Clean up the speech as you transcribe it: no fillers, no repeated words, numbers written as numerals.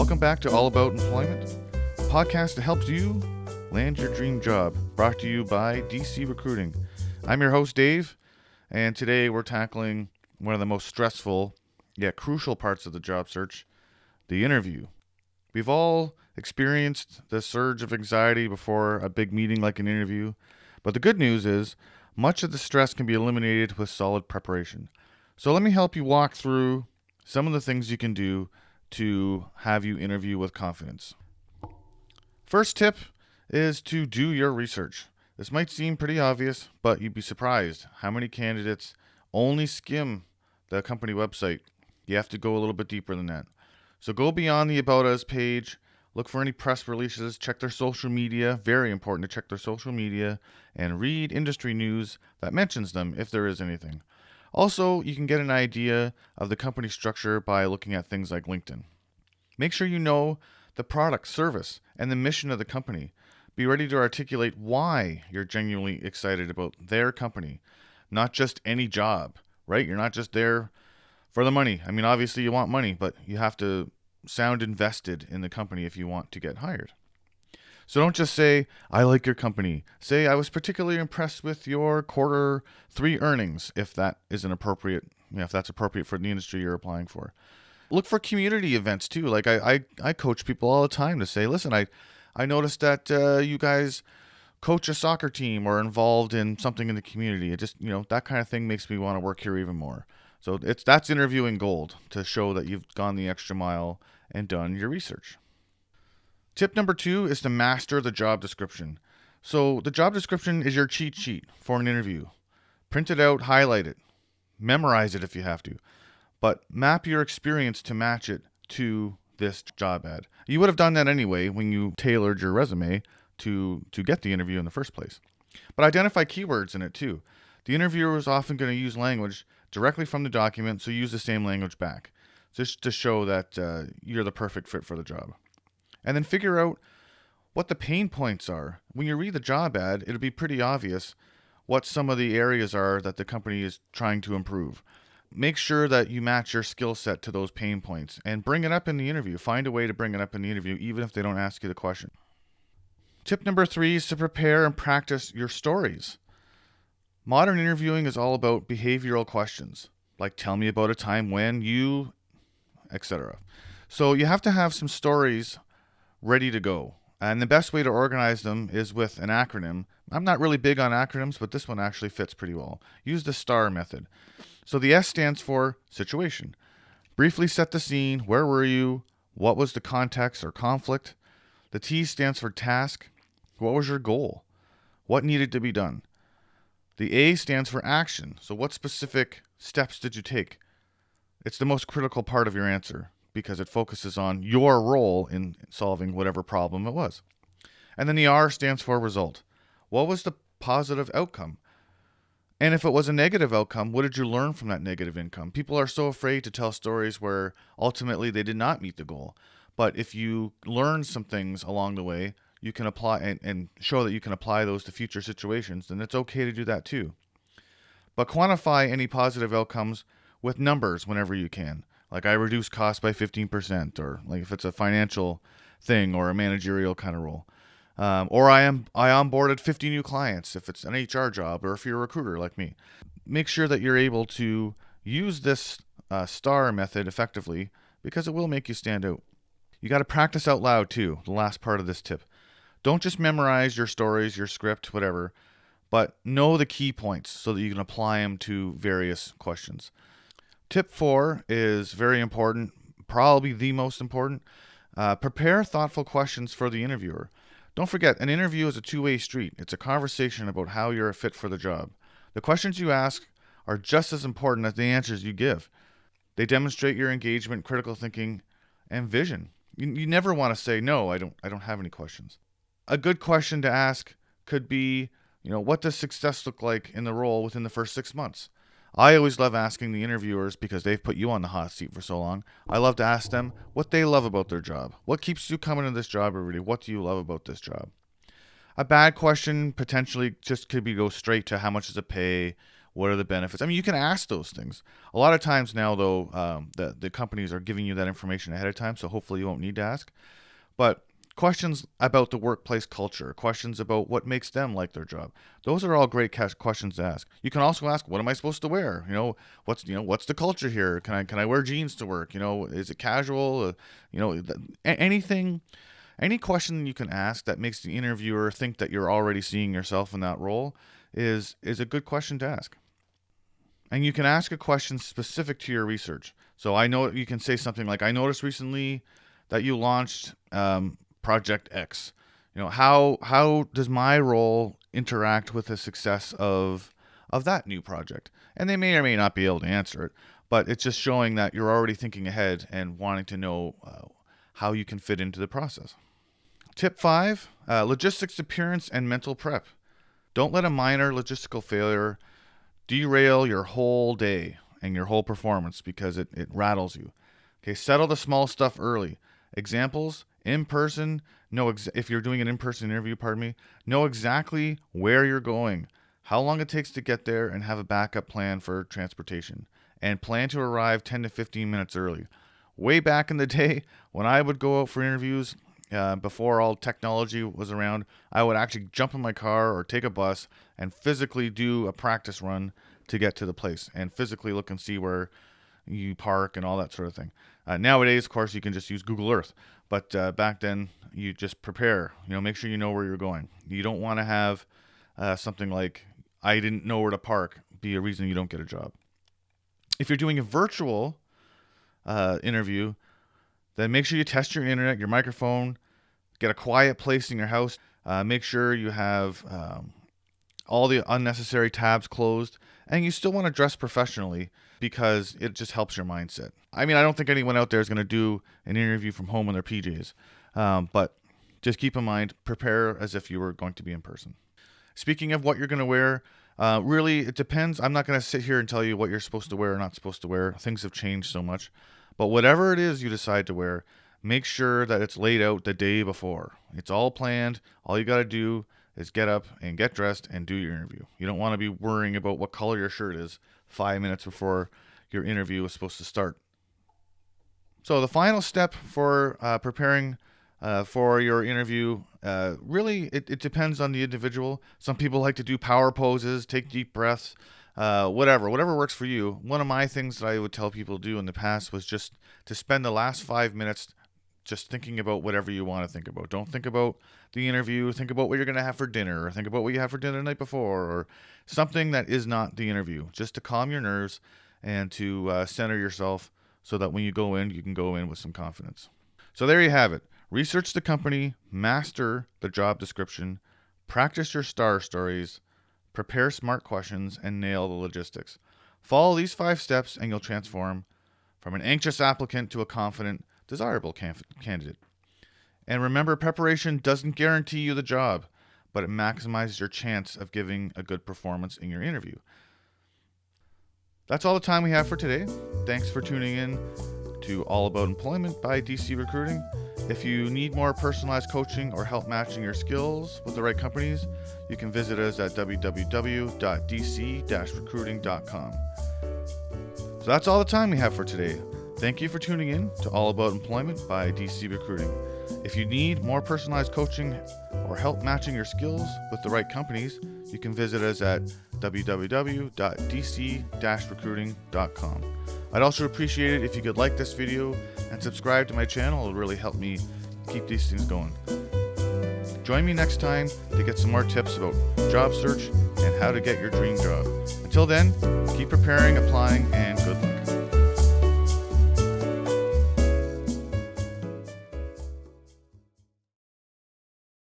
Welcome back to All About Employment, a podcast that helps you land your dream job, brought to you by DC Recruiting. I'm your host, Dave, and today we're tackling one of the most stressful yet crucial parts of the job search, the interview. We've all experienced the surge of anxiety before a big meeting like an interview, but the good news is much of the stress can be eliminated with solid preparation. So let me help you walk through some of the things you can do to have you interview with confidence. First tip is to do your research. This might seem pretty obvious, but you'd be surprised how many candidates only skim the company website. You have to go a little bit deeper than that. So go beyond the About Us page, look for any press releases, check their social media, very important to check their social media, and read industry news that mentions them if there is anything. Also, you can get an idea of the company structure by looking at things like LinkedIn. Make sure you know the product, service, and the mission of the company. Be ready to articulate why you're genuinely excited about their company, not just any job, right? You're not just there for the money. I mean, obviously you want money, but you have to sound invested in the company if you want to get hired. So don't just say, I like your company. Say, I was particularly impressed with your quarter 3 earnings, if that is if that's appropriate for the industry you're applying for. Look for community events too. Like I coach people all the time to say, listen, I noticed that you guys coach a soccer team or involved in something in the community. It just, that kind of thing makes me want to work here even more. So that's interviewing gold to show that you've gone the extra mile and done your research. Tip number 2 is to master the job description. So the job description is your cheat sheet for an interview. Print it out, highlight it, memorize it if you have to, but map your experience to match it to this job ad. You would have done that anyway when you tailored your resume to get the interview in the first place. But identify keywords in it too. The interviewer is often going to use language directly from the document, so use the same language back, just to show that you're the perfect fit for the job. And then figure out what the pain points are. When you read the job ad, it'll be pretty obvious what some of the areas are that the company is trying to improve. Make sure that you match your skill set to those pain points and bring it up in the interview. Find a way to bring it up in the interview, even if they don't ask you the question. Tip number 3 is to prepare and practice your stories. Modern interviewing is all about behavioral questions, like tell me about a time when you, etc. So you have to have some stories ready to go. And the best way to organize them is with an acronym. I'm not really big on acronyms, but this one actually fits pretty well. Use the STAR method. So the S stands for situation. Briefly set the scene. Where were you? What was the context or conflict? The T stands for task. What was your goal? What needed to be done? The A stands for action. So what specific steps did you take? It's the most critical part of your answer, because it focuses on your role in solving whatever problem it was. And then the R stands for result. What was the positive outcome? And if it was a negative outcome, what did you learn from that negative outcome? People are so afraid to tell stories where ultimately they did not meet the goal. But if you learn some things along the way, you can apply and show that you can apply those to future situations, then it's okay to do that too. But quantify any positive outcomes with numbers whenever you can. Like I reduced costs by 15%, or like if it's a financial thing or a managerial kind of role. Or I onboarded 50 new clients if it's an HR job, or if you're a recruiter like me. Make sure that you're able to use this STAR method effectively, because it will make you stand out. You got to practice out loud too, the last part of this tip. Don't just memorize your stories, your script, whatever, but know the key points so that you can apply them to various questions. Tip 4 is very important, probably the most important. Prepare thoughtful questions for the interviewer. Don't forget, an interview is a two-way street. It's a conversation about how you're a fit for the job. The questions you ask are just as important as the answers you give. They demonstrate your engagement, critical thinking, and vision. You never want to say, no, I don't have any questions. A good question to ask could be, what does success look like in the role within the first 6 months? I always love asking the interviewers, because they've put you on the hot seat for so long. I love to ask them what they love about their job. What keeps you coming to this job every day? What do you love about this job? A bad question potentially just could be go straight to how much does it pay? What are the benefits? I mean, you can ask those things. A lot of times now, though, the companies are giving you that information ahead of time, so hopefully you won't need to ask. But questions about the workplace culture, questions about what makes them like their job. Those are all great questions to ask. You can also ask, what am I supposed to wear? What's the culture here? Can I wear jeans to work? Is it casual? Anything, any question you can ask that makes the interviewer think that you're already seeing yourself in that role is a good question to ask. And you can ask a question specific to your research. So I know you can say something like, I noticed recently that you launched Project X. How does my role interact with the success of that new project? And they may or may not be able to answer it, but it's just showing that you're already thinking ahead and wanting to know how you can fit into the process. Tip 5, logistics, appearance, and mental prep. Don't let a minor logistical failure derail your whole day and your whole performance because it rattles you. Okay, settle the small stuff early. Examples, in person, if you're doing an in-person interview, know exactly where you're going, how long it takes to get there, and have a backup plan for transportation. And plan to arrive 10 to 15 minutes early. Way back in the day, when I would go out for interviews, before all technology was around, I would actually jump in my car or take a bus and physically do a practice run to get to the place and physically look and see where you park and all that sort of thing. Nowadays, of course, you can just use Google Earth. But back then, you just prepare. Make sure you know where you're going. You don't want to have something like, I didn't know where to park, be a reason you don't get a job. If you're doing a virtual interview, then make sure you test your internet, your microphone, get a quiet place in your house. Make sure you have all the unnecessary tabs closed, and you still want to dress professionally because it just helps your mindset. I mean, I don't think anyone out there is going to do an interview from home in their PJs, but just keep in mind, prepare as if you were going to be in person. Speaking of what you're going to wear, really, it depends. I'm not going to sit here and tell you what you're supposed to wear or not supposed to wear. Things have changed so much. But whatever it is you decide to wear, make sure that it's laid out the day before. It's all planned. All you got to do is get up and get dressed and do your interview. You don't want to be worrying about what color your shirt is 5 minutes before your interview is supposed to start. So the final step for preparing for your interview, really, it depends on the individual. Some people like to do power poses, take deep breaths, whatever works for you. One of my things that I would tell people to do in the past was just to spend the last 5 minutes just thinking about whatever you want to think about. Don't think about the interview. Think about what you're going to have for dinner, or think about what you had for dinner the night before, or something that is not the interview, just to calm your nerves and to center yourself so that when you go in, you can go in with some confidence. So there you have it. Research the company, master the job description, practice your star stories, prepare smart questions, and nail the logistics. Follow these 5 steps and you'll transform from an anxious applicant to a confident, desirable candidate. And remember, preparation doesn't guarantee you the job, but it maximizes your chance of giving a good performance in your interview. That's all the time we have for today. Thanks for tuning in to All About Employment by DC Recruiting. If you need more personalized coaching or help matching your skills with the right companies, you can visit us at www.dc-recruiting.com. So that's all the time we have for today. Thank you for tuning in to All About Employment by DC Recruiting. If you need more personalized coaching or help matching your skills with the right companies, you can visit us at www.dc-recruiting.com. I'd also appreciate it if you could like this video and subscribe to my channel. It'll really help me keep these things going. Join me next time to get some more tips about job search and how to get your dream job. Until then, keep preparing, applying, and good luck.